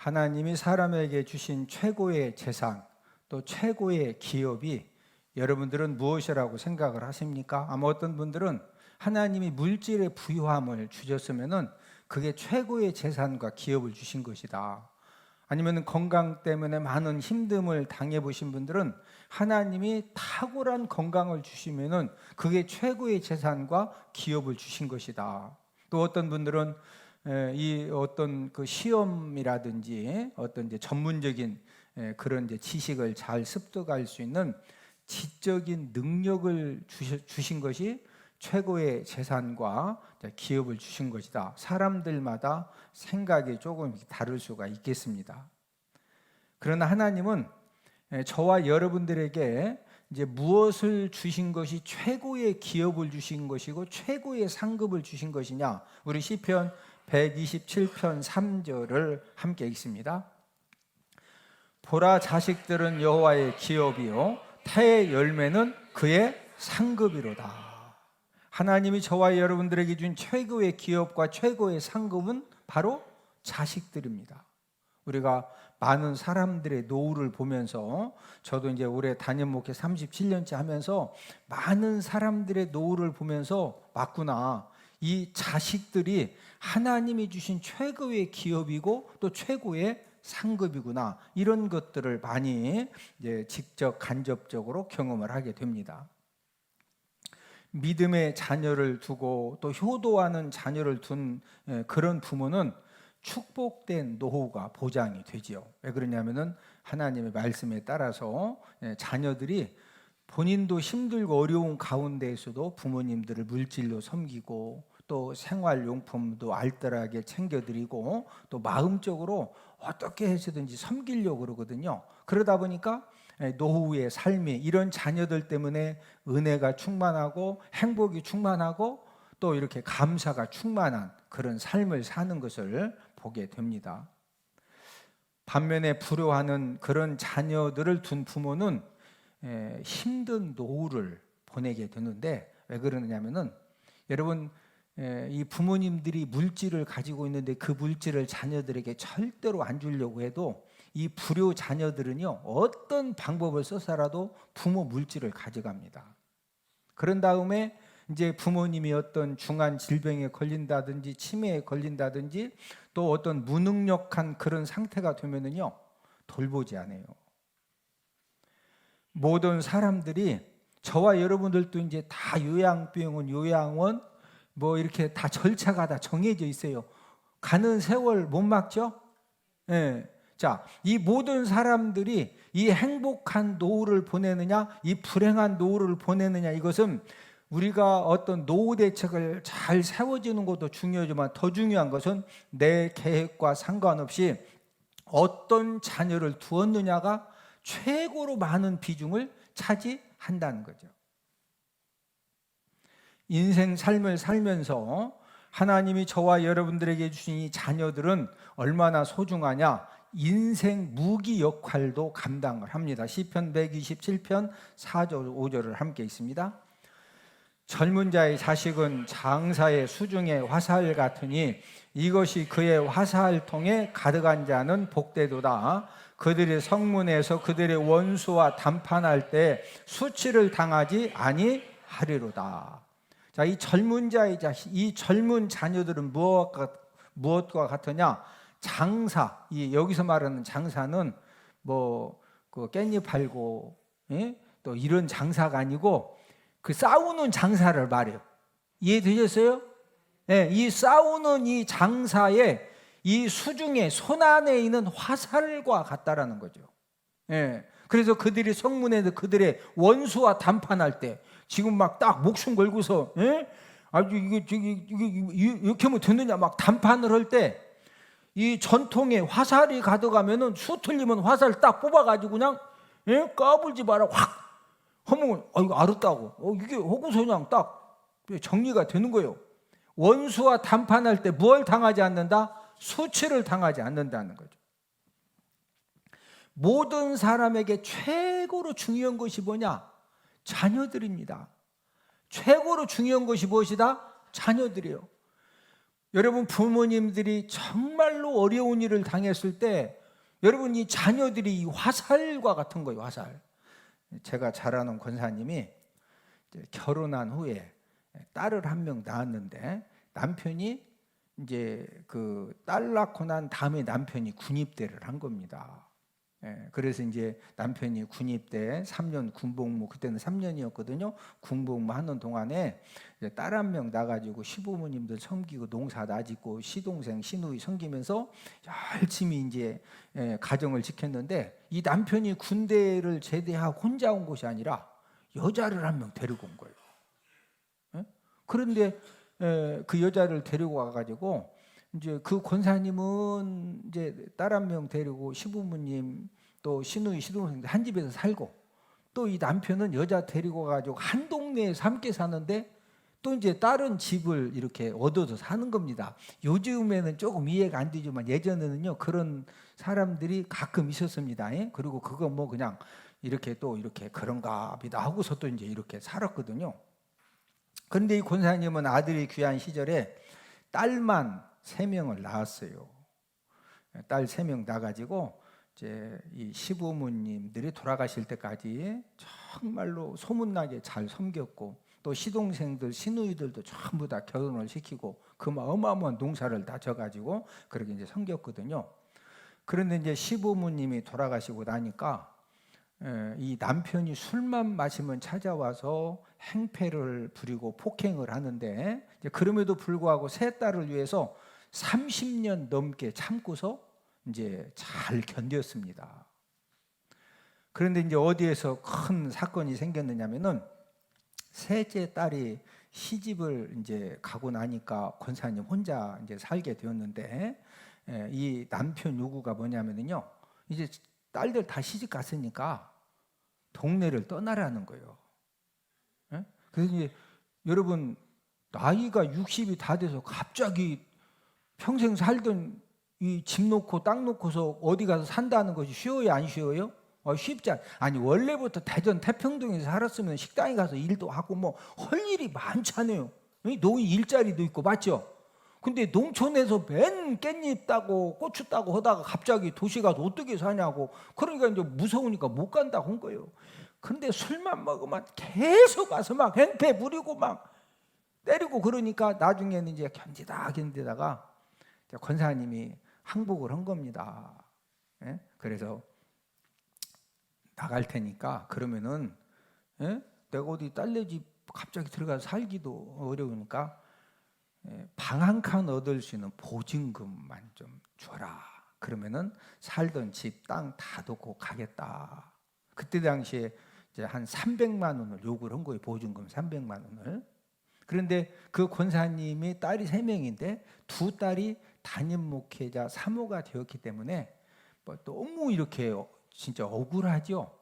하나님이 사람에게 주신 최고의 재산, 또 최고의 기업이 여러분들은 무엇이라고 생각을 하십니까? 아마 어떤 분들은 하나님이 물질의 부유함을 주셨으면은 그게 최고의 재산과 기업을 주신 것이다. 아니면 건강 때문에 많은 힘듦을 당해보신 분들은 하나님이 탁월한 건강을 주시면은 그게 최고의 재산과 기업을 주신 것이다. 또 어떤 분들은 이 어떤 그 시험이라든지 어떤 이제 전문적인 그런 이제 지식을 잘 습득할 수 있는 지적인 능력을 주신 것이 최고의 재산과 기업을 주신 것이다. 사람들마다 생각이 조금 다를 수가 있겠습니다. 그러나 하나님은 저와 여러분들에게 이제 무엇을 주신 것이 최고의 기업을 주신 것이고 최고의 상급을 주신 것이냐? 우리 시편 127편 3절을 함께 읽습니다. 보라, 자식들은 여호와의 기업이요 태의 열매는 그의 상급이로다. 하나님이 저와 여러분들에게 준 최고의 기업과 최고의 상급은 바로 자식들입니다. 우리가 많은 사람들의 노후를 보면서, 저도 이제 올해 담임 목회 37년째 하면서 많은 사람들의 노후를 보면서 맞구나, 이 자식들이 하나님이 주신 최고의 기업이고 또 최고의 상급이구나, 이런 것들을 많이 이제 직접 간접적으로 경험을 하게 됩니다. 믿음의 자녀를 두고 또 효도하는 자녀를 둔 그런 부모는 축복된 노후가 보장이 되지요. 왜 그러냐면은 하나님의 말씀에 따라서 자녀들이 본인도 힘들고 어려운 가운데에서도 부모님들을 물질로 섬기고 또 생활용품도 알뜰하게 챙겨드리고 또 마음적으로 어떻게 해서든지 섬기려고 그러거든요. 그러다 보니까 노후의 삶이 이런 자녀들 때문에 은혜가 충만하고 행복이 충만하고 또 이렇게 감사가 충만한 그런 삶을 사는 것을 보게 됩니다. 반면에 불효하는 그런 자녀들을 둔 부모는 힘든 노후를 보내게 되는데, 왜 그러냐면은 여러분, 이 부모님들이 물질을 가지고 있는데 그 물질을 자녀들에게 절대로 안 주려고 해도 이 불효 자녀들은요, 어떤 방법을 써서라도 부모 물질을 가져갑니다. 그런 다음에 이제 부모님이 어떤 중한 질병에 걸린다든지 치매에 걸린다든지 또 어떤 무능력한 그런 상태가 되면은요, 돌보지 않아요. 모든 사람들이, 저와 여러분들도 이제 다 요양병원, 요양원 뭐 이렇게 다 절차가 다 정해져 있어요. 가는 세월 못 막죠? 예. 자, 이 모든 사람들이 이 행복한 노후를 보내느냐, 이 불행한 노후를 보내느냐, 이것은 우리가 어떤 노후 대책을 잘 세워지는 것도 중요하지만 더 중요한 것은 내 계획과 상관없이 어떤 자녀를 두었느냐가 최고로 많은 비중을 차지한다는 거죠. 인생 삶을 살면서 하나님이 저와 여러분들에게 주신 이 자녀들은 얼마나 소중하냐, 인생 무기 역할도 감당을 합니다. 시편 127편 4절 5절을 함께 있습니다. 젊은 자의 자식은 장사의 수중의 화살 같으니 이것이 그의 화살통에 가득한 자는 복되도다. 그들의 성문에서 그들의 원수와 담판할 때 수치를 당하지 아니하리로다. 자, 이 젊은 자의 자식, 이 젊은 자녀들은 무엇과 같으냐? 장사, 이 여기서 말하는 장사는 뭐 그 깻잎 팔고 또 이런 장사가 아니고 그 싸우는 장사를 말해요. 이해되셨어요? 이 싸우는 이 장사에 이 수중에 손 안에 있는 화살과 같다라는 거죠. 그래서 그들이 성문에서 그들의 원수와 담판할 때 지금 막 딱 목숨 걸고서 아주 이게 이렇게 하면 되느냐 막 담판을 할 때 이 전통에 화살이 가득하면은 수 틀리면 화살 딱 뽑아가지고 그냥 까불지 마라 확 하면 이거 알았다고 이게 하고서 그냥 딱 정리가 되는 거예요. 원수와 담판할 때 뭘 당하지 않는다? 수치를 당하지 않는다는 거죠. 모든 사람에게 최고로 중요한 것이 뭐냐? 자녀들입니다. 최고로 중요한 것이 무엇이다? 자녀들이에요. 여러분 부모님들이 정말로 어려운 일을 당했을 때 여러분 이 자녀들이 화살과 같은 거예요. 화살. 제가 잘 아는 권사님이 결혼한 후에 딸을 한 명 낳았는데 남편이 이제 그 딸 낳고 난 다음에 남편이 군입대를 한 겁니다. 그래서 이제 남편이 군입대 3년 군복무, 그때는 3년이었거든요. 군복무 하는 동안에 딸 한 명 낳아가지고 시부모님들 섬기고 농사 다짓고 시동생 시누이 섬기면서 열심히 이제 가정을 지켰는데, 이 남편이 군대를 제대하고 혼자 온 것이 아니라 여자를 한 명 데리고 온 거예요. 그런데 그 여자를 데리고 와가지고 이제 그 권사님은 이제 딸 한 명 데리고 시부모님 또 시누이 시동생들 한 집에서 살고, 또 이 남편은 여자 데리고 가지고 한 동네에서 함께 사는데 또 이제 다른 집을 이렇게 얻어서 사는 겁니다. 요즘에는 조금 이해가 안 되지만 예전에는요 그런 사람들이 가끔 있었습니다. 그리고 그거 뭐 그냥 이렇게 또 이렇게 그런가 보다 하고서 또 이제 이렇게 살았거든요. 그런데 이 권사님은 아들이 귀한 시절에 딸만 3명을 낳았어요. 딸 3명 낳아가지고 이제 이 시부모님들이 돌아가실 때까지 정말로 소문나게 잘 섬겼고, 또 시동생들 시누이들도 전부 다 결혼을 시키고 그 어마어마한 농사를 다 져가지고 그렇게 이제 섬겼거든요. 그런데 이제 시부모님이 돌아가시고 나니까 이 남편이 술만 마시면 찾아와서 행패를 부리고 폭행을 하는데, 이제 그럼에도 불구하고 세 딸을 위해서 30년 넘게 참고서 이제 잘 견뎠습니다. 그런데 이제 어디에서 큰 사건이 생겼느냐면은, 셋째 딸이 시집을 이제 가고 나니까 권사님 혼자 이제 살게 되었는데, 이 남편 요구가 뭐냐면요, 이제 딸들 다 시집 갔으니까 동네를 떠나라는 거예요. 그래서 이제 여러분 나이가 60이 다 돼서 갑자기 평생 살던 이 집 놓고 땅 놓고서 어디 가서 산다는 것이 쉬워요, 안 쉬워요? 쉽지 않. 아니 원래부터 대전 태평동에서 살았으면 식당에 가서 일도 하고 뭐 할 일이 많잖아요. 노인 일자리도 있고, 맞죠? 근데 농촌에서 맨 깻잎 따고 고추 따고 하다가 갑자기 도시 가서 어떻게 사냐고. 그러니까 이제 무서우니까 못 간다고 한 거예요. 근데 술만 먹으면 계속 와서 막 행패 부리고 막 때리고, 그러니까 나중에는 이제 견디다가 권사님이 항복을 한 겁니다. 그래서 나갈 테니까 그러면은 내가 어디 딸네 집 갑자기 들어가서 살기도 어려우니까 방 한 칸 얻을 수 있는 보증금만 좀 줘라. 그러면은 살던 집 땅 다 놓고 가겠다. 그때 당시에 이제 한 300만 원을 요구를 한 거예요. 보증금 300만 원을. 그런데 그 권사님이 딸이 3명인데 두 딸이 담임 목회자 사모가 되었기 때문에 뭐 너무 이렇게 진짜 억울하죠.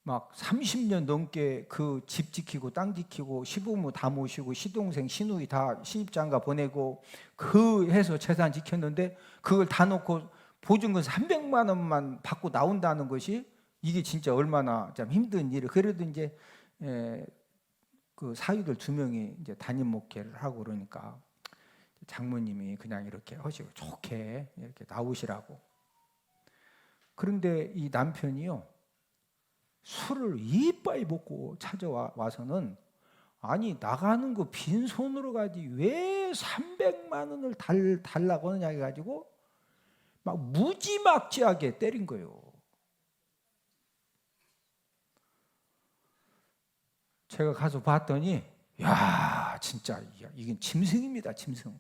막 30년 넘게 그 집 지키고 땅 지키고 시부모 다 모시고 시동생 시누이 다 시집장가 보내고 그 해서 재산 지켰는데 그걸 다 놓고 보증금 300만 원만 받고 나온다는 것이 이게 진짜 얼마나 참 힘든 일이에요. 그래도 이제 그 사위들 2명이 이제 담임 목회를 하고 그러니까 장모님이 그냥 이렇게 하시고 좋게 이렇게 나오시라고. 그런데 이 남편이요 술을 이빠이 먹고 찾아와서는, 아니 나가는 거 빈손으로 가지 왜 300만 원을 달라고 하느냐 해가지고 막 무지막지하게 때린 거예요. 제가 가서 봤더니 야 진짜 이건 짐승입니다, 짐승.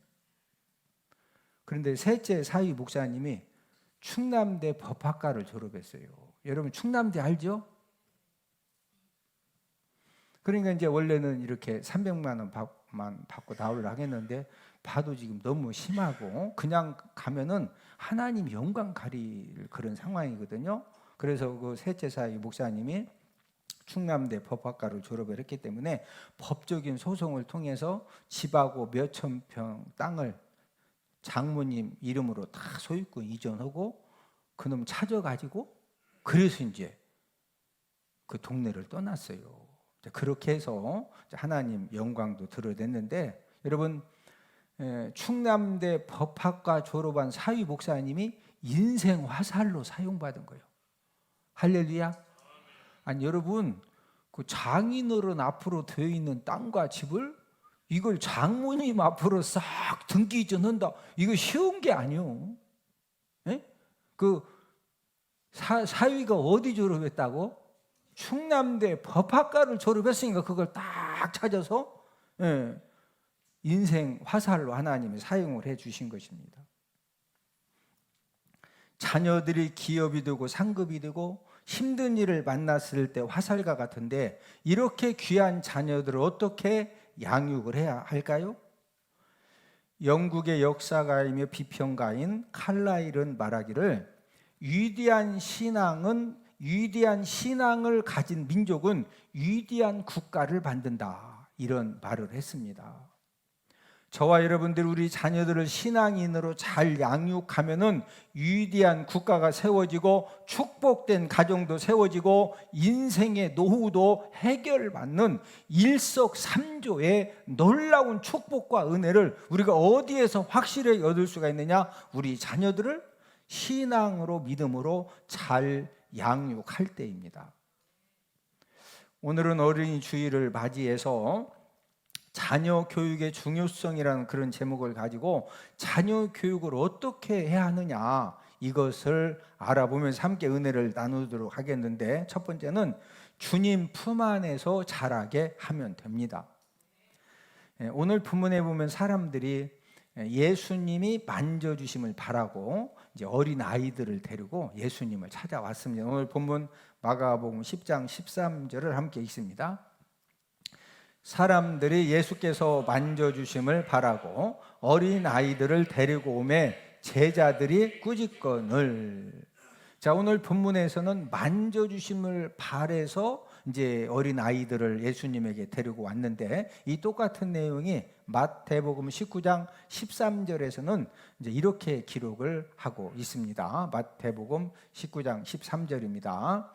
그런데 셋째 사위 목사님이 충남대 법학과를 졸업했어요. 여러분 충남대 알죠? 그러니까 이제 원래는 이렇게 300만 원만 받고 나오려고 하겠는데 봐도 지금 너무 심하고 그냥 가면은 하나님 영광 가릴 그런 상황이거든요. 그래서 그 셋째 사위 목사님이 충남대 법학과를 졸업을 했기 때문에 법적인 소송을 통해서 집하고 몇천 평 땅을 장모님 이름으로 다 소유권 이전하고 그놈 찾아가지고 그래서 이제 그 동네를 떠났어요. 그렇게 해서 하나님 영광도 드러냈는데, 여러분 충남대 법학과 졸업한 사위 목사님이 인생 화살로 사용받은 거예요. 할렐루야. 아니 여러분, 그 장인어른 앞으로 되어 있는 땅과 집을 이걸 장모님 앞으로 싹 등기 이전한다. 이거 쉬운 게 아니요. 그 사위가 어디 졸업했다고? 충남대 법학과를 졸업했으니까 그걸 딱 찾아서 인생 화살로 하나님이 사용을 해 주신 것입니다. 자녀들이 기업이 되고 상급이 되고 힘든 일을 만났을 때 화살과 같은데, 이렇게 귀한 자녀들을 어떻게 양육을 해야 할까요? 영국의 역사가이며 비평가인 칼라일은 말하기를, 위대한 신앙을 가진 민족은 위대한 국가를 만든다, 이런 말을 했습니다. 저와 여러분들, 우리 자녀들을 신앙인으로 잘 양육하면은 위대한 국가가 세워지고 축복된 가정도 세워지고 인생의 노후도 해결받는 일석삼조의 놀라운 축복과 은혜를 우리가 어디에서 확실히 얻을 수가 있느냐? 우리 자녀들을 신앙으로, 믿음으로 잘 양육할 때입니다. 오늘은 어린이 주일을 맞이해서 자녀 교육의 중요성이라는 그런 제목을 가지고 자녀 교육을 어떻게 해야 하느냐, 이것을 알아보면서 함께 은혜를 나누도록 하겠는데, 첫 번째는 주님 품 안에서 자라게 하면 됩니다. 오늘 본문에 보면 사람들이 예수님이 만져주심을 바라고 이제 어린 아이들을 데리고 예수님을 찾아왔습니다. 오늘 본문 마가복음 10장 13절을 함께 읽습니다. 사람들이 예수께서 만져주심을 바라고 어린 아이들을 데리고 오매 제자들이 꾸짖거늘. 자, 오늘 본문에서는 만져주심을 바래서 이제 어린 아이들을 예수님에게 데리고 왔는데, 이 똑같은 내용이 마태복음 19장 13절에서는 이제 이렇게 기록을 하고 있습니다. 마태복음 19장 13절입니다.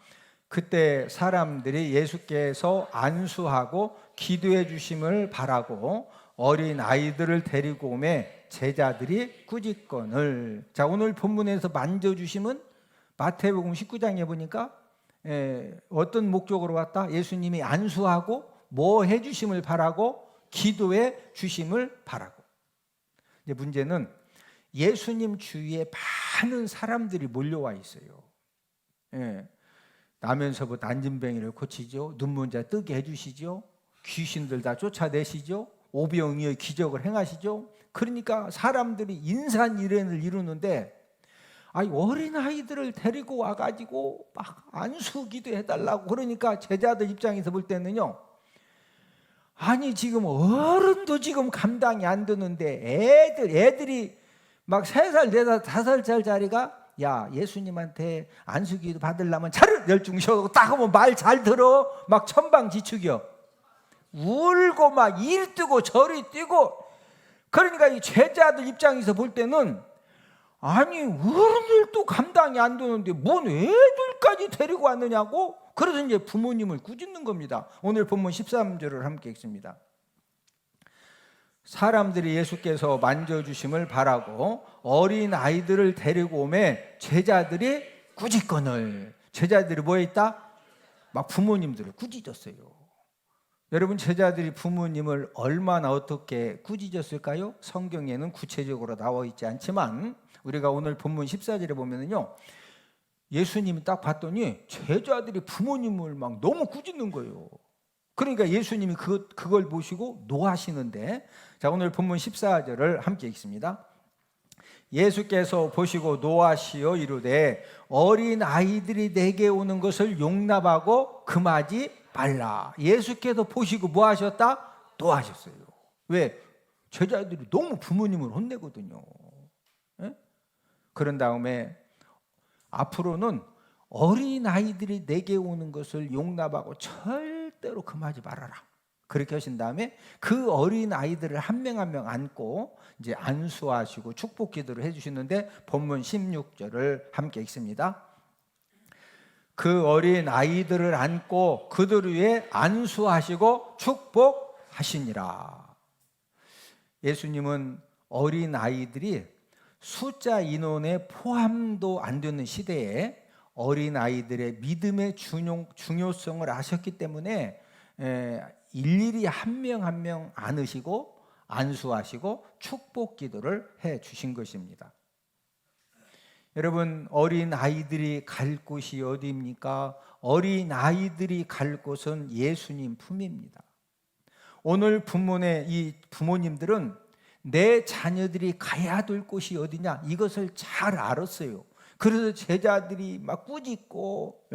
그때 사람들이 예수께서 안수하고 기도해 주심을 바라고 어린 아이들을 데리고 오매 제자들이 꾸짖거늘. 자, 오늘 본문에서 만져주심은 마태복음 19장에 보니까 어떤 목적으로 왔다? 예수님이 안수하고 뭐 해주심을 바라고? 기도해 주심을 바라고. 이제 문제는 예수님 주위에 많은 사람들이 몰려와 있어요. 나면서부터 안진뱅이를 고치죠, 눈먼 자 뜨게 해주시죠, 귀신들 다 쫓아내시죠, 오병이의 기적을 행하시죠. 그러니까 사람들이 인산일연을 이루는데, 어린 아이들을 데리고 와가지고 막 안수기도 해달라고 그러니까 제자들 입장에서 볼 때는요, 지금 어른도 지금 감당이 안 되는데 애들이 막 3살, 4살, 5살짜리가 야, 예수님한테 안수기도 받으려면 차를 열중셔 딱 하면 말 잘 들어, 막 천방지축이요, 울고 막 일 뜨고 저리 뛰고. 그러니까 이 제자들 입장에서 볼 때는 어른들도 감당이 안 되는데 뭔 애들까지 데리고 왔느냐고. 그래서 이제 부모님을 꾸짖는 겁니다. 오늘 본문 13절을 함께 읽습니다. 사람들이 예수께서 만져주심을 바라고 어린 아이들을 데리고 오매 제자들이 꾸짖거늘. 제자들이 뭐에 있다? 막 부모님들을 꾸짖었어요. 여러분, 제자들이 부모님을 얼마나 어떻게 꾸짖었을까요? 성경에는 구체적으로 나와 있지 않지만 우리가 오늘 본문 14절에 보면은요, 예수님이 딱 봤더니 제자들이 부모님을 막 너무 꾸짖는 거예요. 그러니까 예수님이 그걸 보시고 노하시는데, 자, 오늘 본문 14절을 함께 읽습니다. 예수께서 보시고 노하시어 이르되 어린 아이들이 내게 오는 것을 용납하고 금하지 말라. 예수께서 보시고 뭐 하셨다? 노하셨어요. 왜? 제자들이 너무 부모님을 혼내거든요. 그런 다음에 앞으로는 어린 아이들이 내게 오는 것을 용납하고 절대로 금하지 말아라. 그렇게 하신 다음에 그 어린 아이들을 한 명 한 명 안고 이제 안수하시고 축복 기도를 해주시는데, 본문 16절을 함께 읽습니다. 그 어린 아이들을 안고 그들 위에 안수하시고 축복하시니라. 예수님은 어린 아이들이 숫자 인원에 포함도 안 되는 시대에 어린 아이들의 믿음의 중요성을 아셨기 때문에 일일이 한 명 한 명 안으시고 안수하시고 축복 기도를 해 주신 것입니다. 여러분, 어린 아이들이 갈 곳이 어디입니까? 어린 아이들이 갈 곳은 예수님 품입니다. 오늘 본문의 이 부모님들은 내 자녀들이 가야 될 곳이 어디냐, 이것을 잘 알았어요. 그래서 제자들이 막 꾸짖고,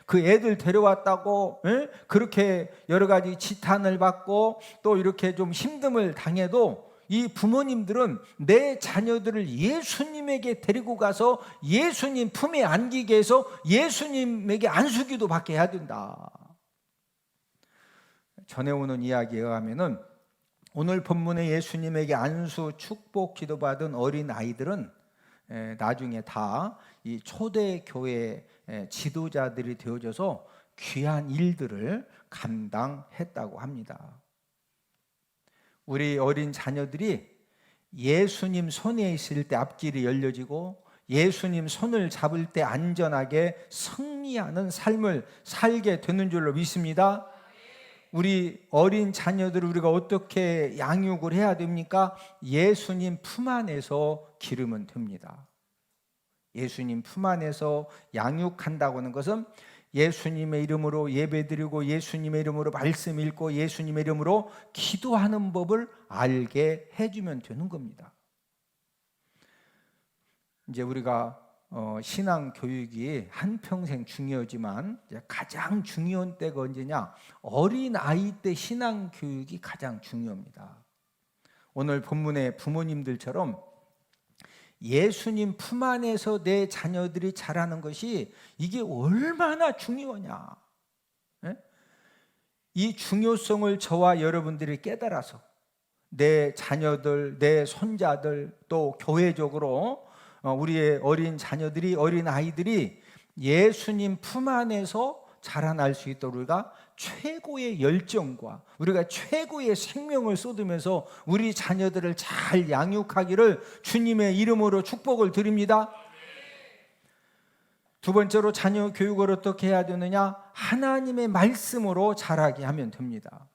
그 애들 데려왔다고 그렇게 여러 가지 지탄을 받고 또 이렇게 좀 힘듦을 당해도 이 부모님들은 내 자녀들을 예수님에게 데리고 가서 예수님 품에 안기게 해서 예수님에게 안수기도 받게 해야 된다. 전해오는 이야기에 의하면은 오늘 본문에 예수님에게 안수 축복 기도받은 어린 아이들은 나중에 다 이 초대교회 지도자들이 되어져서 귀한 일들을 감당했다고 합니다. 우리 어린 자녀들이 예수님 손에 있을 때 앞길이 열려지고 예수님 손을 잡을 때 안전하게 승리하는 삶을 살게 되는 줄로 믿습니다. 우리 어린 자녀들을 우리가 어떻게 양육을 해야 됩니까? 예수님 품 안에서 기르면 됩니다. 예수님 품 안에서 양육한다고 하는 것은 예수님의 이름으로 예배드리고 예수님의 이름으로 말씀 읽고 예수님의 이름으로 기도하는 법을 알게 해주면 되는 겁니다. 이제 우리가 신앙 교육이 한평생 중요하지만 가장 중요한 때가 언제냐? 어린 아이 때 신앙 교육이 가장 중요합니다. 오늘 본문의 부모님들처럼 예수님 품 안에서 내 자녀들이 자라는 것이 이게 얼마나 중요하냐? 이 중요성을 저와 여러분들이 깨달아서 내 자녀들, 내 손자들 또 교회적으로 우리의 어린 자녀들이, 어린 아이들이 예수님 품 안에서 자라날 수 있도록 우리가 최고의 열정과 우리가 최고의 생명을 쏟으면서 우리 자녀들을 잘 양육하기를 주님의 이름으로 축복을 드립니다. 두 번째로 자녀 교육을 어떻게 해야 되느냐? 하나님의 말씀으로 자라게 하면 됩니다.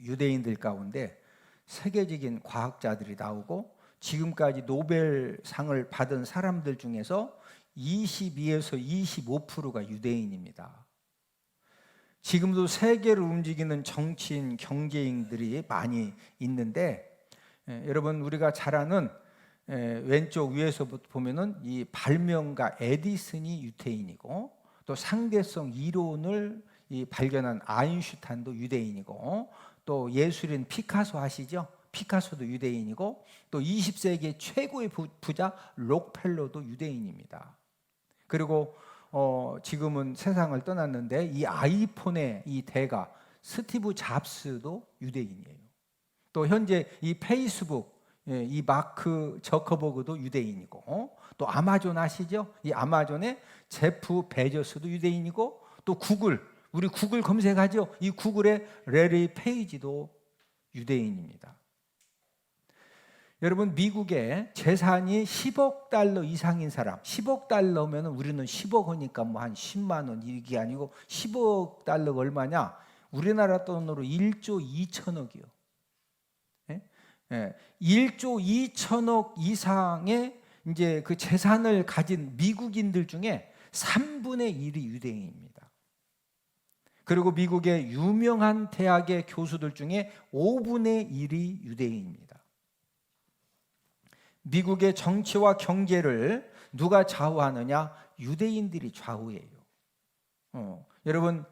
유대인들 가운데 세계적인 과학자들이 나오고 지금까지 노벨상을 받은 사람들 중에서 22에서 25%가 유대인입니다. 지금도 세계를 움직이는 정치인, 경제인들이 많이 있는데 여러분, 우리가 잘 아는 왼쪽 위에서부터 보면은 이 발명가 에디슨이 유대인이고 또 상대성 이론을 발견한 아인슈타인도 유대인이고 또 예술인 피카소 아시죠? 피카소도 유대인이고 또 20세기 최고의 부자 록펠러도 유대인입니다. 그리고 지금은 세상을 떠났는데 이 아이폰의 이 대가 스티브 잡스도 유대인이에요. 또 현재 이 페이스북 이 마크 저커버그도 유대인이고 또 아마존 아시죠? 이 아마존의 제프 베조스도 유대인이고 또 구글, 우리 구글 검색하죠? 이 구글의 레리 페이지도 유대인입니다. 여러분, 미국에 재산이 10억 달러 이상인 사람, 10억 달러면 우리는 10억 원이니까 뭐 한 10만 원 이게 아니고 10억 달러가 얼마냐? 우리나라 돈으로 1조 2천억이요. 1조 2천억 이상의 이제 그 재산을 가진 미국인들 중에 3분의 1이 유대인입니다. 그리고 미국의 유명한 대학의 교수들 중에 5분의 1이 유대인입니다. 미국의 정치와 경제를 누가 좌우하느냐? 유대인들이 좌우해요. 여러분,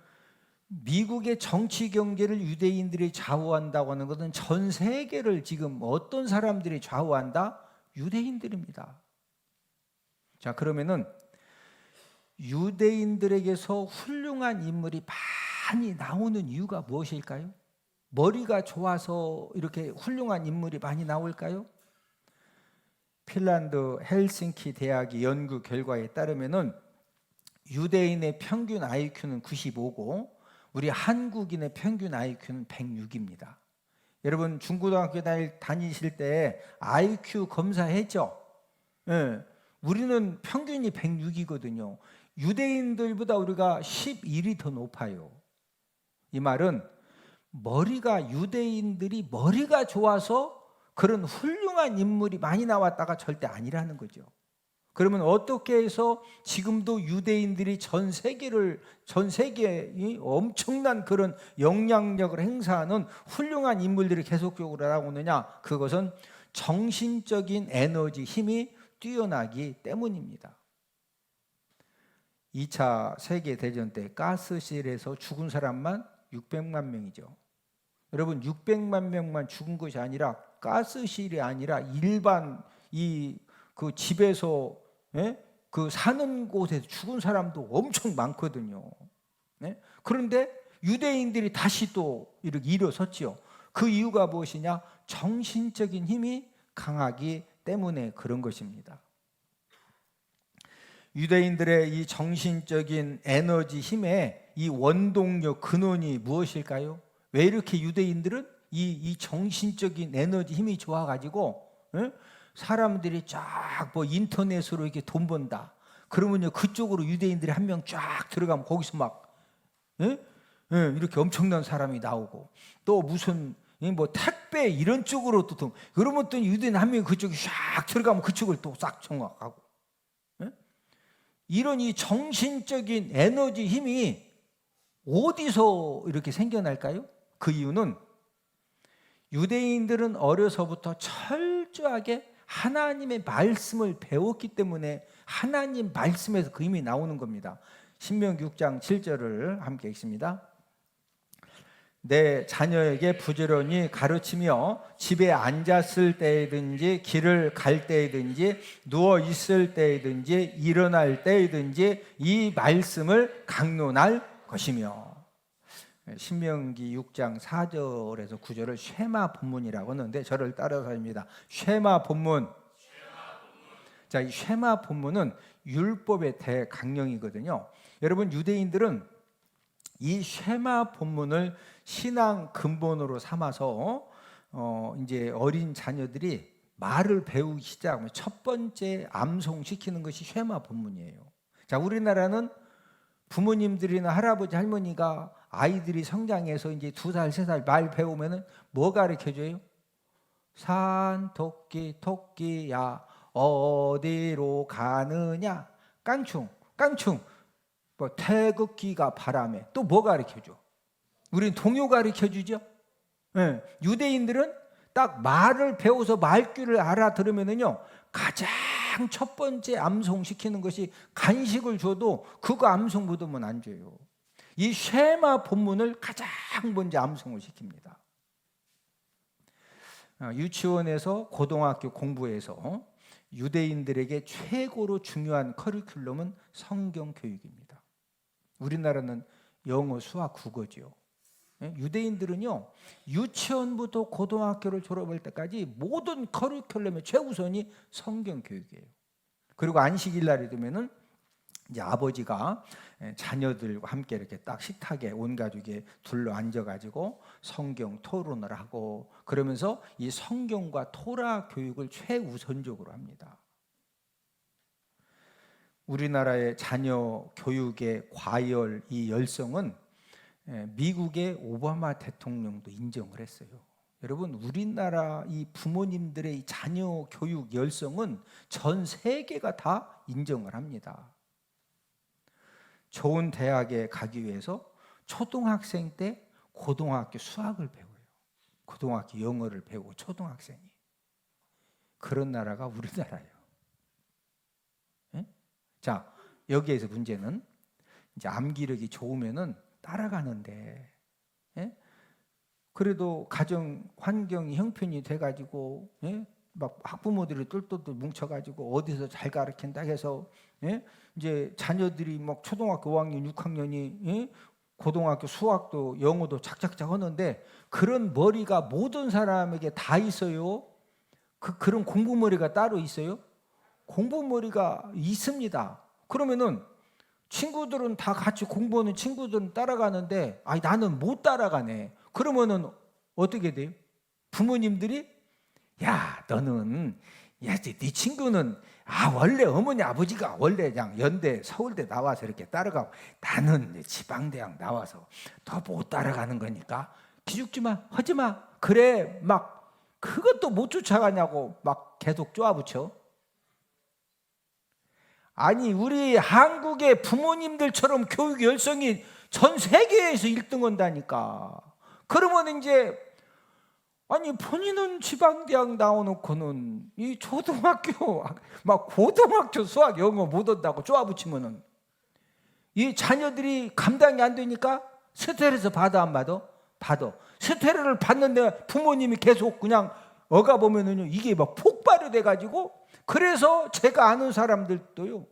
미국의 정치 경제를 유대인들이 좌우한다고 하는 것은 전 세계를 지금 어떤 사람들이 좌우한다? 유대인들입니다. 자, 그러면은 유대인들에게서 훌륭한 인물이 많이 나오는 이유가 무엇일까요? 머리가 좋아서 이렇게 훌륭한 인물이 많이 나올까요? 핀란드 헬싱키 대학의 연구 결과에 따르면은 유대인의 평균 IQ는 95고 우리 한국인의 평균 IQ는 106입니다. 여러분 중고등학교 다니실 때 IQ 검사했죠? 예. 우리는 평균이 106이거든요. 유대인들보다 우리가 11이 더 높아요. 이 말은 유대인들이 머리가 좋아서 그런 훌륭한 인물이 많이 나왔다가 절대 아니라는 거죠. 그러면 어떻게 해서 지금도 유대인들이 전 세계에 엄청난 그런 영향력을 행사하는 훌륭한 인물들이 계속적으로 나오느냐? 그것은 정신적인 에너지, 힘이 뛰어나기 때문입니다. 2차 세계대전 때 가스실에서 죽은 사람만 600만 명이죠. 여러분 600만 명만 죽은 것이 아니라 가스실이 아니라 일반 그 집에서 그 사는 곳에서 죽은 사람도 엄청 많거든요. 그런데 유대인들이 다시 또 이렇게 일어섰죠. 그 이유가 무엇이냐? 정신적인 힘이 강하기 때문에 그런 것입니다. 유대인들의 이 정신적인 에너지 힘의 이 원동력 근원이 무엇일까요? 왜 이렇게 유대인들은 이 정신적인 에너지 힘이 좋아가지고 사람들이 쫙 뭐 인터넷으로 이렇게 돈 번다. 그러면요 그쪽으로 유대인들이 한 명 쫙 들어가면 거기서 막 이렇게 엄청난 사람이 나오고 또 무슨 뭐 택배 이런 쪽으로 또 그러면 또 유대인 한 명이 그쪽에 쫙 들어가면 그쪽을 또 싹 정확하고 이런 이 정신적인 에너지 힘이 어디서 이렇게 생겨날까요? 그 이유는 유대인들은 어려서부터 철저하게 하나님의 말씀을 배웠기 때문에 하나님 말씀에서 그 힘이 나오는 겁니다. 신명기 6장 7절을 함께 읽습니다. 내 자녀에게 부지런히 가르치며 집에 앉았을 때이든지 길을 갈 때이든지 누워 있을 때이든지 일어날 때이든지 이 말씀을 강론할 것이며. 신명기 6장 4절에서 9절을 쉐마 본문이라고 하는데 저를 따라서 합니다. 쉐마 본문. 자, 이 쉐마 본문은 율법의 대강령이거든요. 여러분 유대인들은 이 쉐마 본문을 신앙 근본으로 삼아서 이제 어린 자녀들이 말을 배우기 시작하면 첫 번째 암송시키는 것이 쉐마 본문이에요. 자, 우리나라는 부모님들이나 할아버지 할머니가 아이들이 성장해서 이제 2살 3살 말 배우면은 뭐 가르쳐줘요? 산 토끼 토끼야 어디로 가느냐? 깡충 뭐 태극기가 바람에 또 뭐 가르쳐줘? 우린 동요 가르쳐주죠. 유대인들은 딱 말을 배워서 말귀를 알아들으면은요 가장 첫 번째 암송시키는 것이 간식을 줘도 그거 암송 묻으면 안 줘요. 이 쉐마 본문을 가장 먼저 암송을 시킵니다. 유치원에서 고등학교 공부에서 유대인들에게 최고로 중요한 커리큘럼은 성경 교육입니다. 우리나라는 영어, 수학, 국어죠. 유대인들은요 유치원부터 고등학교를 졸업할 때까지 모든 커리큘럼의 최우선이 성경 교육이에요. 그리고 안식일 날이 되면은 이제 아버지가 자녀들과 함께 이렇게 딱 식탁에 온 가족이 둘러 앉아가지고 성경 토론을 하고 그러면서 이 성경과 토라 교육을 최우선적으로 합니다. 우리나라의 자녀 교육의 과열 이 열성은 미국의 오바마 대통령도 인정을 했어요. 여러분 우리나라 이 부모님들의 이 자녀 교육 열성은 전 세계가 다 인정을 합니다. 좋은 대학에 가기 위해서 초등학생 때 고등학교 수학을 배워요. 고등학교 영어를 배우고 초등학생이. 그런 나라가 우리나라예요. 자, 여기에서 문제는 이제 암기력이 좋으면은 따라가는데, 그래도 가정 환경이 형편이 돼가지고, 막 학부모들이 똘똘똘 뭉쳐가지고 어디서 잘 가르친다 해서, 이제 자녀들이 막 초등학교 5학년, 6학년이 고등학교 수학도 영어도 착착착 하는데 그런 머리가 모든 사람에게 다 있어요? 그런 공부 머리가 따로 있어요? 공부 머리가 있습니다. 그러면은 친구들은 다 같이 공부하는 친구들은 따라가는데 아니 나는 못 따라가네. 그러면은 어떻게 돼요? 부모님들이 야 너는 야 네 친구는 원래 어머니 아버지가 원래 그냥 연대 서울대 나와서 이렇게 따라가고 나는 지방대학 나와서 더 못 따라가는 거니까 기죽지 마 하지 마 그래 막 그것도 못 쫓아가냐고 막 계속 쪼아붙여. 아니 우리 한국의 부모님들처럼 교육 열성이 전 세계에서 1등 한다니까. 그러면 이제 아니 본인은 지방대학 나와놓고는 이 초등학교 막 고등학교 수학 영어 못 한다고 쪼아붙이면은 이 자녀들이 감당이 안 되니까 스트레스 받아 안 받아? 받아. 스트레스를 받는데 부모님이 계속 그냥 어가 보면은요 이게 막 폭발이 돼가지고 그래서 제가 아는 사람들도요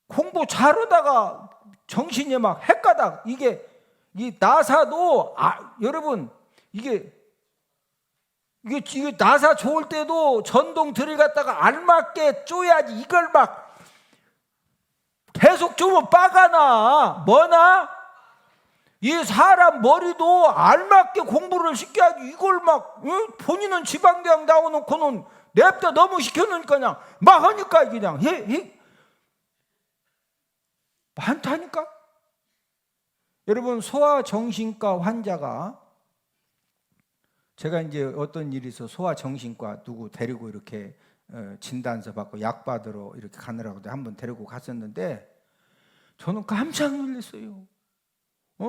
공부 잘하다가 정신이 막 헷가닥 이게 이 나사도 여러분 이게 나사 좋을 때도 전동 드릴 갖다가 알맞게 쪼야지 이걸 막 계속 쪼면 빠가나 뭐나 이 사람 머리도 알맞게 공부를 시켜야지 이걸 막 본인은 지방대학 나와놓고는 냅다 너무 시켜놓으니까 그냥 막 하니까 그냥 많다니까. 여러분 소아정신과 환자가 제가 이제 어떤 일이 있어 소아정신과 누구 데리고 이렇게 진단서 받고 약 받으러 이렇게 가느라고 한번 데리고 갔었는데 저는 깜짝 놀랐어요.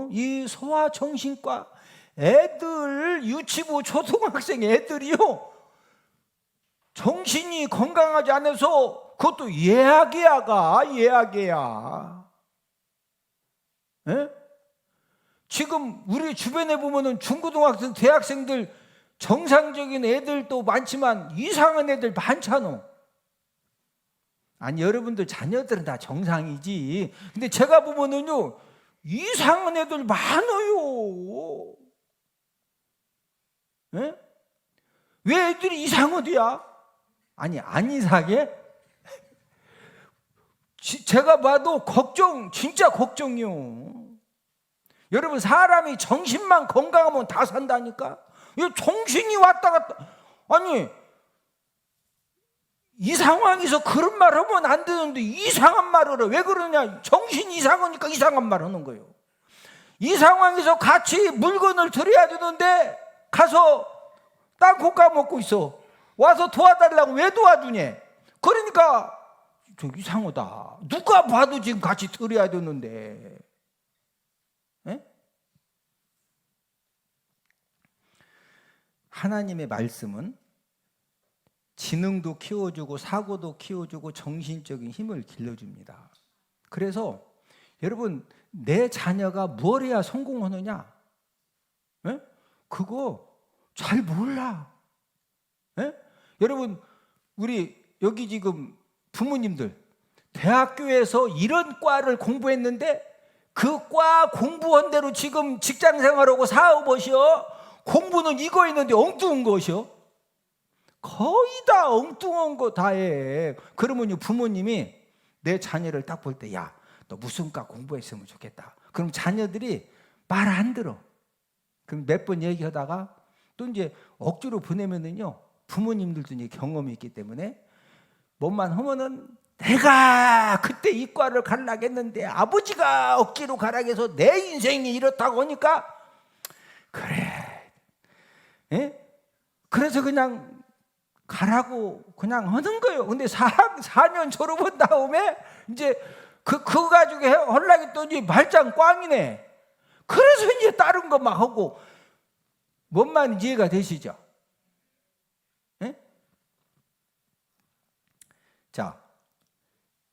이 소아정신과 애들 유치부 초등학생 애들이요 정신이 건강하지 않아서 그것도 예약이야. 에? 지금 우리 주변에 보면은 중고등학생 대학생들 정상적인 애들도 많지만 이상한 애들 많잖아. 아니 여러분들 자녀들은 다 정상이지. 근데 제가 보면은요 이상한 애들 많아요. 에? 왜 애들이 이상하대야? 아니 안 이상해? 제가 봐도 진짜 걱정이요. 여러분 사람이 정신만 건강하면 다 산다니까. 정신이 왔다 갔다 아니 이 상황에서 그런 말 하면 안 되는데 이상한 말을 해. 왜 그러냐? 정신이 이상하니까 이상한 말 하는 거예요. 이 상황에서 같이 물건을 드려야 되는데 가서 땅콩 까먹고 있어. 와서 도와달라고 왜 도와주냐? 그러니까 저 이상하다. 누가 봐도 지금 같이 드려야 되는데. 에? 하나님의 말씀은 지능도 키워주고 사고도 키워주고 정신적인 힘을 길러줍니다. 그래서 여러분 내 자녀가 뭘 해야 성공하느냐? 에? 그거 잘 몰라. 에? 여러분 우리 여기 지금 부모님들 대학교에서 이런 과를 공부했는데 그 과 공부한 대로 지금 직장 생활하고 사업하셔. 공부는 이거 했는데 엉뚱한 것이요. 거의 다 엉뚱한 거 다 해. 그러면 부모님이 내 자녀를 딱 볼 때 야, 너 무슨 과 공부했으면 좋겠다. 그럼 자녀들이 말 안 들어. 그럼 몇 번 얘기하다가 또 이제 억지로 보내면은요 부모님들도 이제 경험이 있기 때문에 뭐만 하면은 내가 그때 이과를 가려고 했는데 아버지가 억지로 가라고 해서 내 인생이 이렇다고 하니까 그래. 에? 그래서 그냥 가라고 그냥 하는 거예요. 근데 4년 졸업한 다음에 이제 그거 가지고 하려고 했더니 말짱 꽝이네. 그래서 이제 다른 거 막 하고 뭔만 이해가 되시죠? 에? 자,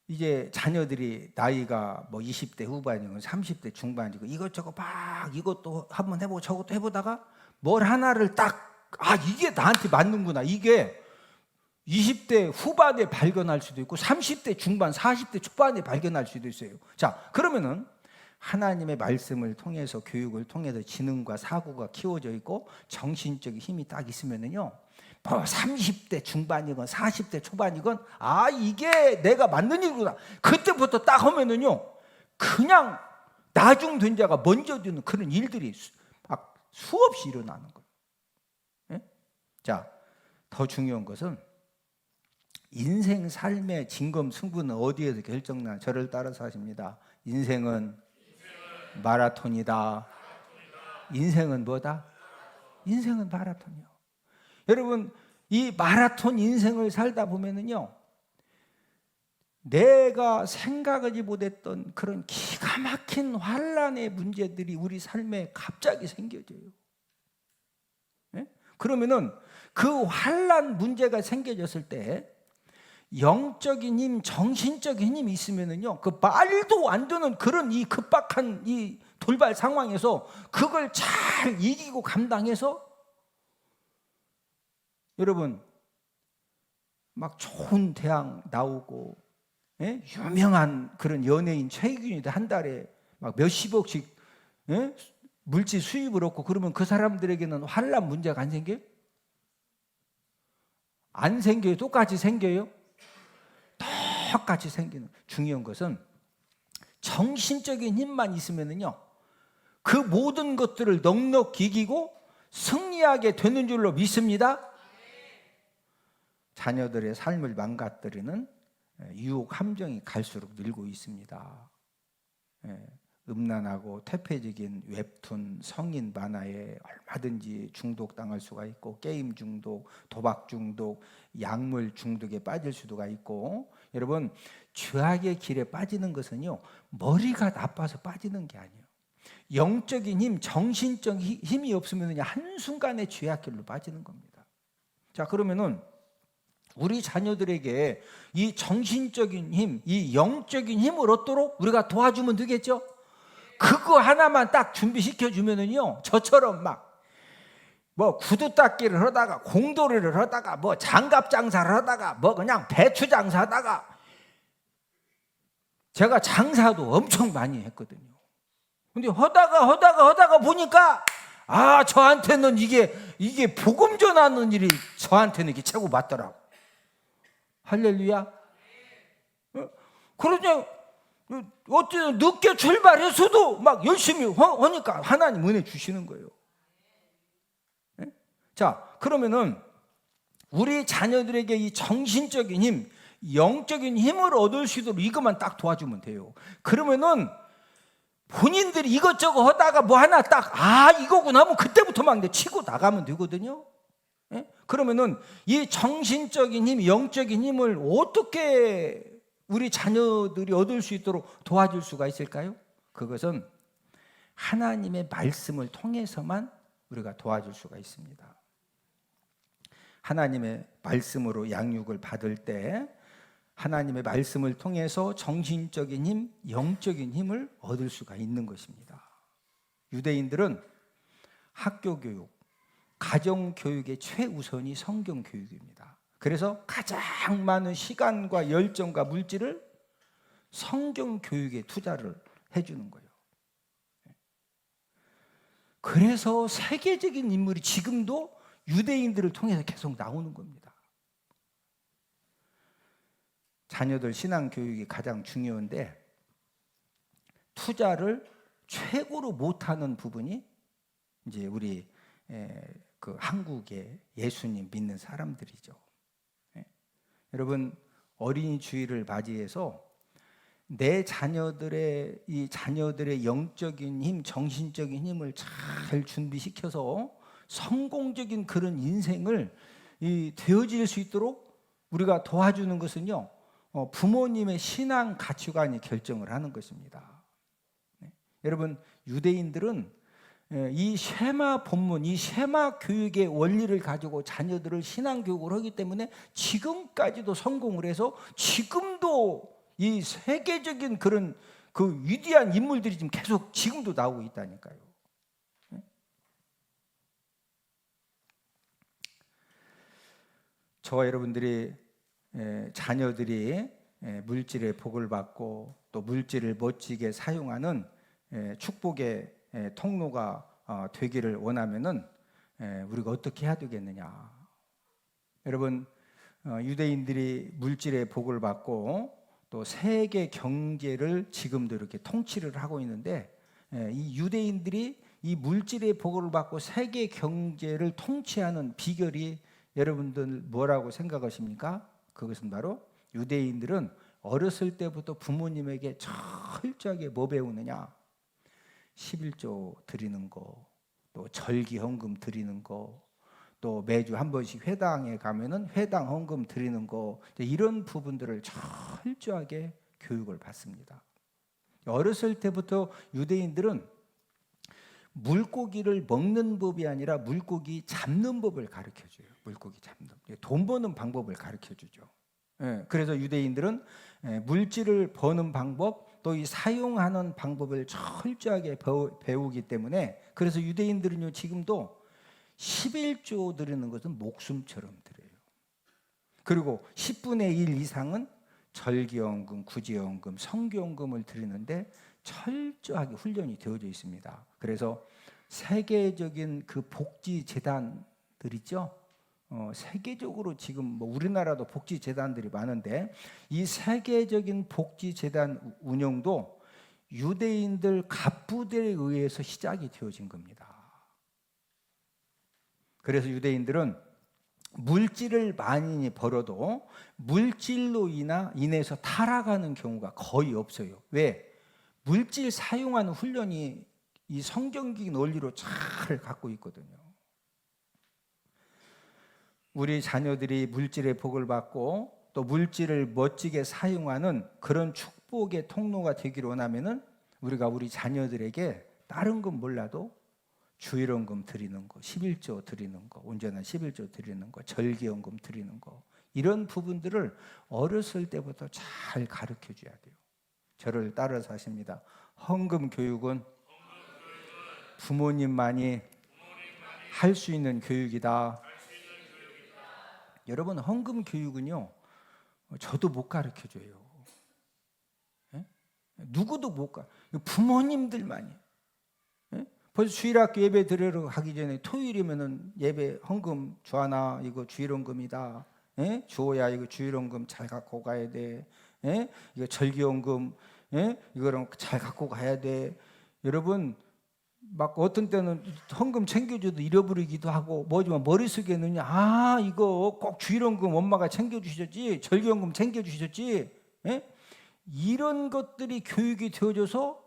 이제 자녀들이 나이가 뭐 20대 후반이고 30대 중반이고 이것저것 막 이것도 한번 해보고 저것도 해보다가 뭘 하나를 딱 이게 나한테 맞는구나. 이게 20대 후반에 발견할 수도 있고 30대 중반, 40대 초반에 발견할 수도 있어요. 자, 그러면은 하나님의 말씀을 통해서 교육을 통해서 지능과 사고가 키워져 있고 정신적인 힘이 딱 있으면은요. 뭐 30대 중반이건 40대 초반이건 이게 내가 맞는 일이구나. 그때부터 딱 하면은요. 그냥 나중된 자가 먼저 되는 그런 일들이 막 수없이 일어나는 거예요. 자, 더 중요한 것은 인생 삶의 진검 승부는 어디에서 결정나? 저를 따라서 하십니다. 인생은 마라톤이다. 인생은 뭐다? 인생은 마라톤이요. 여러분, 이 마라톤 인생을 살다 보면은요, 내가 생각하지 못했던 그런 기가 막힌 환란의 문제들이 우리 삶에 갑자기 생겨져요. 네? 그러면은 그 환란 문제가 생겨졌을 때 영적인 힘, 정신적인 힘이 있으면은요, 그 말도 안 되는 그런 이 급박한 이 돌발 상황에서 그걸 잘 이기고 감당해서 여러분 막 좋은 대학 나오고, 예? 유명한 그런 연예인 최규인도 한 달에 막 몇십억씩, 예? 물질 수입을 얻고, 그러면 그 사람들에게는 환란 문제가 안 생겨요? 안 생겨요? 똑같이 생겨요? 똑같이 생기는. 중요한 것은 정신적인 힘만 있으면은요, 그 모든 것들을 넉넉히 이기고 승리하게 되는 줄로 믿습니다. 자녀들의 삶을 망가뜨리는 유혹 함정이 갈수록 늘고 있습니다. 음란하고 퇴폐적인 웹툰, 성인 만화에 얼마든지 중독당할 수가 있고, 게임 중독, 도박 중독, 약물 중독에 빠질 수가 있고, 여러분, 죄악의 길에 빠지는 것은요, 머리가 나빠서 빠지는 게 아니에요. 영적인 힘, 정신적 힘이 없으면 한순간에 죄악 길로 빠지는 겁니다. 자, 그러면은 우리 자녀들에게 이 정신적인 힘, 이 영적인 힘을 얻도록 우리가 도와주면 되겠죠? 그거 하나만 딱 준비시켜 주면은요, 저처럼 막 뭐 구두 닦기를 하다가 공돌이를 하다가 뭐 장갑 장사를 하다가 뭐 그냥 배추 장사하다가, 제가 장사도 엄청 많이 했거든요. 근데 하다가 보니까 저한테는 이게 복음 전하는 일이 저한테는 이게 최고 맞더라고. 할렐루야. 그러냐, 어쨌든 늦게 출발해서도 막 열심히 하니까 하나님 은혜 주시는 거예요. 자, 그러면은 우리 자녀들에게 이 정신적인 힘, 영적인 힘을 얻을 수 있도록 이것만 딱 도와주면 돼요. 그러면은 본인들이 이것저것 하다가 뭐 하나 딱 이거구나 하면 그때부터 막 치고 나가면 되거든요. 그러면은 이 정신적인 힘, 영적인 힘을 어떻게 우리 자녀들이 얻을 수 있도록 도와줄 수가 있을까요? 그것은 하나님의 말씀을 통해서만 우리가 도와줄 수가 있습니다. 하나님의 말씀으로 양육을 받을 때 하나님의 말씀을 통해서 정신적인 힘, 영적인 힘을 얻을 수가 있는 것입니다. 유대인들은 학교 교육, 가정 교육의 최우선이 성경 교육입니다. 그래서 가장 많은 시간과 열정과 물질을 성경 교육에 투자를 해주는 거예요. 그래서 세계적인 인물이 지금도 유대인들을 통해서 계속 나오는 겁니다. 자녀들 신앙 교육이 가장 중요한데 투자를 최고로 못하는 부분이 이제 우리 그 한국의 예수님 믿는 사람들이죠. 여러분, 어린이 주일을 맞이해서 내 자녀들의 영적인 힘, 정신적인 힘을 잘 준비시켜서 성공적인 그런 인생을 되어질 수 있도록 우리가 도와주는 것은요, 부모님의 신앙 가치관이 결정을 하는 것입니다. 여러분, 유대인들은 이 쉐마 본문, 이 쉐마 교육의 원리를 가지고 자녀들을 신앙 교육을 하기 때문에 지금까지도 성공을 해서 지금도 이 세계적인 그런 그 위대한 인물들이 지금 계속 지금도 나오고 있다니까요. 저와 여러분들이 자녀들이 물질의 복을 받고 또 물질을 멋지게 사용하는 축복의 통로가 되기를 원하면은 우리가 어떻게 해야 되겠느냐? 여러분, 유대인들이 물질의 복을 받고 또 세계 경제를 지금도 이렇게 통치를 하고 있는데, 이 유대인들이 이 물질의 복을 받고 세계 경제를 통치하는 비결이 여러분들 뭐라고 생각하십니까? 그것은 바로 유대인들은 어렸을 때부터 부모님에게 철저하게 뭐 배우느냐? 11조 드리는 거, 또 절기 헌금 드리는 거, 또 매주 한 번씩 회당에 가면은 회당 헌금 드리는 거, 이런 부분들을 철저하게 교육을 받습니다. 어렸을 때부터 유대인들은 물고기를 먹는 법이 아니라 물고기 잡는 법을 가르쳐줘요. 물고기 잡는 돈 버는 방법을 가르쳐주죠. 그래서 유대인들은 물질을 버는 방법, 또 이 사용하는 방법을 철저하게 배우기 때문에, 그래서 유대인들은요 지금도 11조 드리는 것은 목숨처럼 드려요. 그리고 10분의 1 이상은 절기연금, 구제연금, 성교연금을 드리는데 철저하게 훈련이 되어져 있습니다. 그래서 세계적인 그 복지 재단들 있죠. 세계적으로 지금 뭐 우리나라도 복지 재단들이 많은데, 이 세계적인 복지 재단 운영도 유대인들 갑부들에 의해서 시작이 되어진 겁니다. 그래서 유대인들은 물질을 많이 벌어도 물질로 인해서 타락하는 경우가 거의 없어요. 왜? 물질 사용하는 훈련이 이 성경적인 원리로 잘 갖고 있거든요. 우리 자녀들이 물질의 복을 받고 또 물질을 멋지게 사용하는 그런 축복의 통로가 되기를 원하면은, 우리가 우리 자녀들에게 다른 건 몰라도 주일원금 드리는 거, 11조 드리는 거, 온전한 11조 드리는 거, 절기연금 드리는 거, 이런 부분들을 어렸을 때부터 잘 가르쳐 줘야 돼요. 저를 따라서 하십니다. 헌금 교육은 부모님만이 할 수 있는 교육이다. 여러분, 헌금 교육은요, 저도 못 가르쳐 줘요. 누구도 못 부모님들만이. 벌써 주일학교 예배 드리러 가기 전에 토요일이면은 예배 헌금 주하나, 이거 주일헌금이다. 주호야, 이거 주일헌금 잘 갖고 가야 돼. 이거 절기헌금, 이거랑 잘 갖고 가야 돼. 여러분, 막 어떤 때는 헌금 챙겨줘도 잃어버리기도 하고, 뭐지만 머릿속에 넣냐, 이거 꼭 주일헌금 엄마가 챙겨주셨지, 절기헌금 챙겨주셨지. 이런 것들이 교육이 되어져서,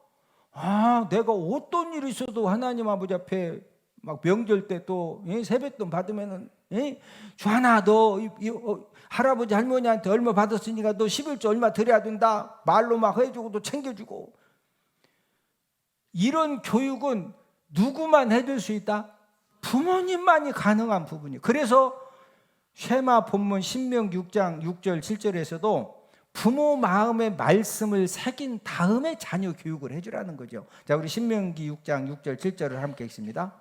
내가 어떤 일이 있어도 하나님 아버지 앞에 막 명절 때 또 세뱃돈 받으면은, 주하나 너 할아버지 할머니한테 얼마 받았으니까 너 11조 얼마 드려야 된다, 말로 막 해주고 또 챙겨주고. 이런 교육은 누구만 해줄 수 있다? 부모님만이 가능한 부분이에요. 그래서 쉐마 본문 신명기 6장 6절 7절에서도 부모 마음의 말씀을 새긴 다음에 자녀 교육을 해주라는 거죠. 자, 우리 신명기 6장 6절 7절을 함께 읽습니다.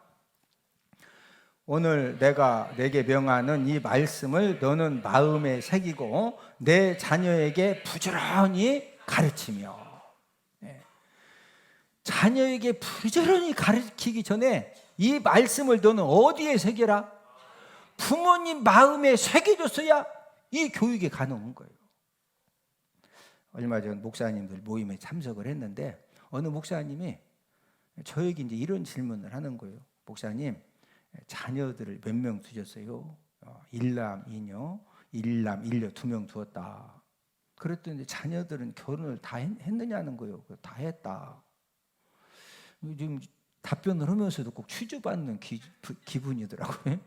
오늘 내가 내게 명하는 이 말씀을 너는 마음에 새기고 내 자녀에게 부지런히 가르치며. 자녀에게 부지런히 가르치기 전에 이 말씀을 너는 어디에 새겨라? 부모님 마음에 새겨줬어야 이 교육이 가능한 거예요. 얼마 전 목사님들 모임에 참석을 했는데, 어느 목사님이 저에게 이제 이런 질문을 하는 거예요. 목사님, 자녀들을 몇 명 두셨어요? 일남 이녀, 일남 일녀 2명 두었다. 그랬더니 자녀들은 결혼을 다 했느냐는 거예요. 다 했다. 지금 답변을 하면서도 꼭 취조받는 기분이더라고요.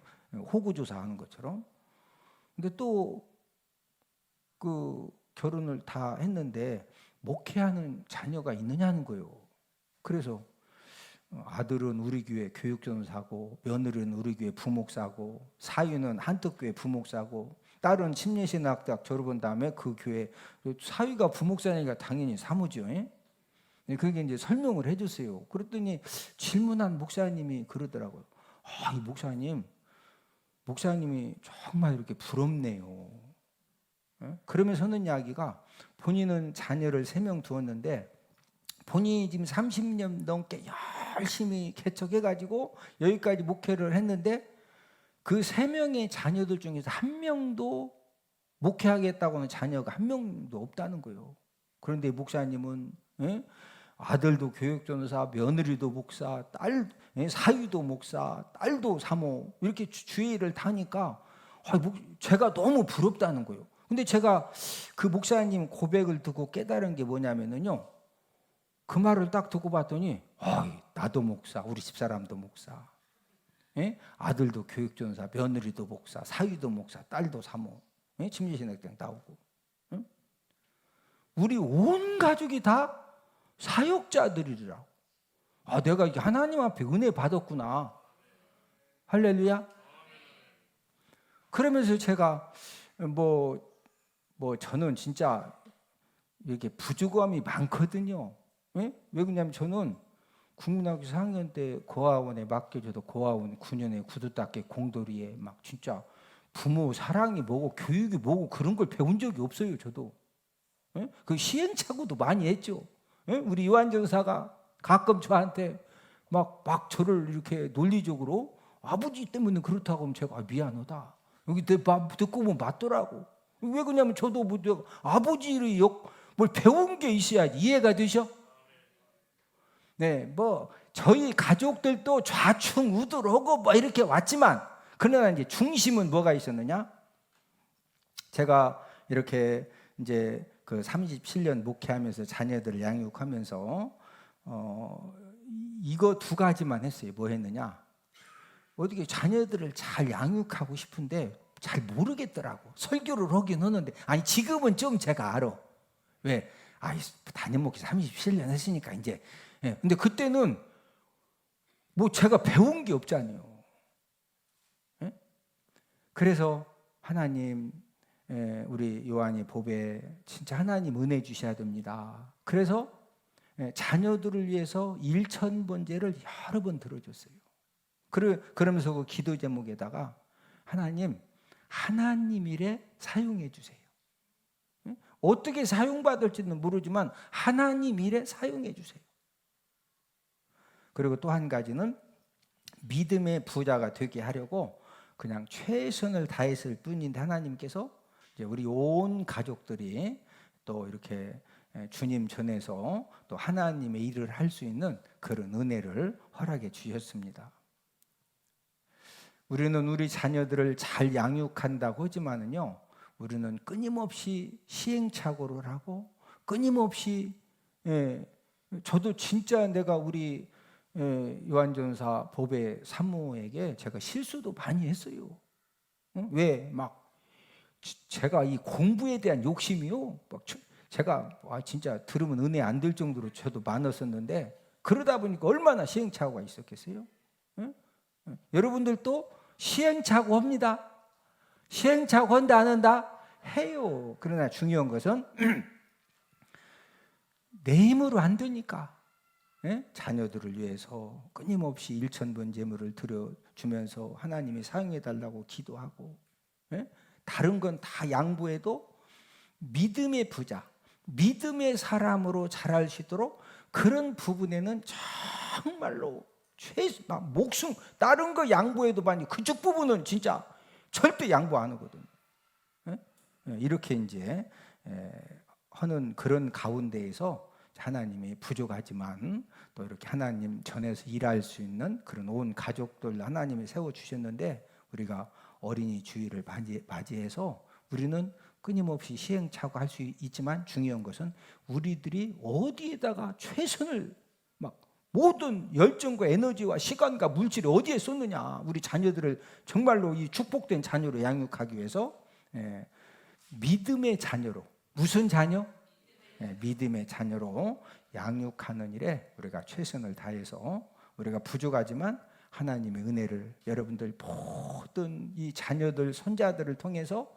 호구조사하는 것처럼. 근데 또 그 결혼을 다 했는데 목회하는 자녀가 있느냐는 거예요. 그래서 아들은 우리 교회 교육전사고, 며느리는 우리 교회 부목사고, 사위는 한떡교회 부목사고, 딸은 침례신학대학 졸업한 다음에 그 교회 사위가 부목사니까 당연히 사무죠. 그게 이제 설명을 해주세요. 그랬더니 질문한 목사님이 그러더라고요. 이 목사님이 정말 이렇게 부럽네요. 그러면서 하는 이야기가, 본인은 자녀를 3명 두었는데 본인이 지금 30년 넘게 열심히 개척해가지고 여기까지 목회를 했는데 그 3명의 자녀들 중에서 1명도 목회하겠다고 하는 자녀가 1명도 없다는 거예요. 그런데 목사님은 아들도 교육전사, 며느리도 목사, 사위도 목사, 딸도 사모, 이렇게 주일을 다니까 제가 너무 부럽다는 거예요. 근데 제가 그 목사님 고백을 듣고 깨달은 게 뭐냐면요, 그 말을 딱 듣고 봤더니 나도 목사, 우리 집사람도 목사, 예? 아들도 교육전사, 며느리도 목사, 사위도 목사, 딸도 사모, 예? 침례신학생 나오고, 예? 우리 온 가족이 다 사역자들이라고. 내가 하나님 앞에 은혜 받았구나. 할렐루야. 그러면서 제가 저는 진짜 이렇게 부족함이 많거든요. 예? 왜 그러냐면 저는 국민학교 4학년 때 고아원에 맡겨줘도 고아원 9년에 구두 닦기 공돌이에 막 진짜 부모 사랑이 뭐고 교육이 뭐고 그런 걸 배운 적이 없어요. 저도. 예? 그 시행착오도 많이 했죠. 예? 우리 요한 전사가 가끔 저한테 막 저를 이렇게 논리적으로 아버지 때문에 그렇다고 하면 제가 미안하다. 여기 듣고 보면 맞더라고. 왜 그러냐면 저도 아버지의 뭘 배운 게 있어야지. 이해가 되셔? 네, 저희 가족들도 좌충우돌하고 이렇게 왔지만, 그러나 이제 중심은 뭐가 있었느냐? 제가 이렇게 이제 그 37년 목회하면서 자녀들을 양육하면서 이거 두 가지만 했어요. 뭐 했느냐? 어떻게 자녀들을 잘 양육하고 싶은데 잘 모르겠더라고. 설교를 하긴 하는데, 지금은 좀 제가 알아. 왜? 담임 목회 37년 했으니까 이제. 예, 근데 그때는 제가 배운 게 없잖아요. 예? 그래서 하나님, 우리 요한이 보배 진짜 하나님 은혜 주셔야 됩니다. 그래서 자녀들을 위해서 1000번제를 여러 번 들어줬어요. 그러면서 그 기도 제목에다가 하나님 일에 사용해 주세요. 어떻게 사용받을지는 모르지만 하나님 일에 사용해 주세요. 그리고 또 한 가지는 믿음의 부자가 되게 하려고 그냥 최선을 다했을 뿐인데, 하나님께서 이제 우리 온 가족들이 또 이렇게 주님 전에서 또 하나님의 일을 할 수 있는 그런 은혜를 허락해 주셨습니다. 우리는 우리 자녀들을 잘 양육한다고 하지만은요, 우리는 끊임없이 시행착오를 하고 끊임없이, 저도 진짜 내가 우리 요한전사 보배 산모에게 제가 실수도 많이 했어요. 왜? 제가 이 공부에 대한 욕심이요, 제가 진짜 들으면 은혜 안 될 정도로 저도 많았었는데, 그러다 보니까 얼마나 시행착오가 있었겠어요? 여러분들도 시행착오 합니다. 시행착오 한다 안 한다? 해요. 그러나 중요한 것은 내 힘으로 안 되니까 자녀들을 위해서 끊임없이 1000번 제물을 드려주면서 하나님이 사용해달라고 기도하고, 다른 건 다 양보해도 믿음의 부자, 믿음의 사람으로 자랄 수 있도록 그런 부분에는 정말로 목숨, 다른 거 양보해도 많이, 그쪽 부분은 진짜 절대 양보 안 하거든요. 이렇게 이제 하는 그런 가운데에서 하나님이 부족하지만 또 이렇게 하나님 전에서 일할 수 있는 그런 온 가족들 하나님이 세워주셨는데, 우리가 어린이 주일을 맞이해서 우리는 끊임없이 시행착오할 수 있지만 중요한 것은 우리들이 어디에다가 최선을 모든 열정과 에너지와 시간과 물질을 어디에 쏟느냐. 우리 자녀들을 정말로 이 축복된 자녀로 양육하기 위해서 믿음의 자녀로, 무슨 자녀? 믿음의 자녀로 양육하는 일에 우리가 최선을 다해서, 우리가 부족하지만 하나님의 은혜를 여러분들 모든 이 자녀들, 손자들을 통해서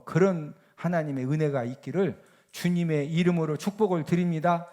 그런 하나님의 은혜가 있기를 주님의 이름으로 축복을 드립니다.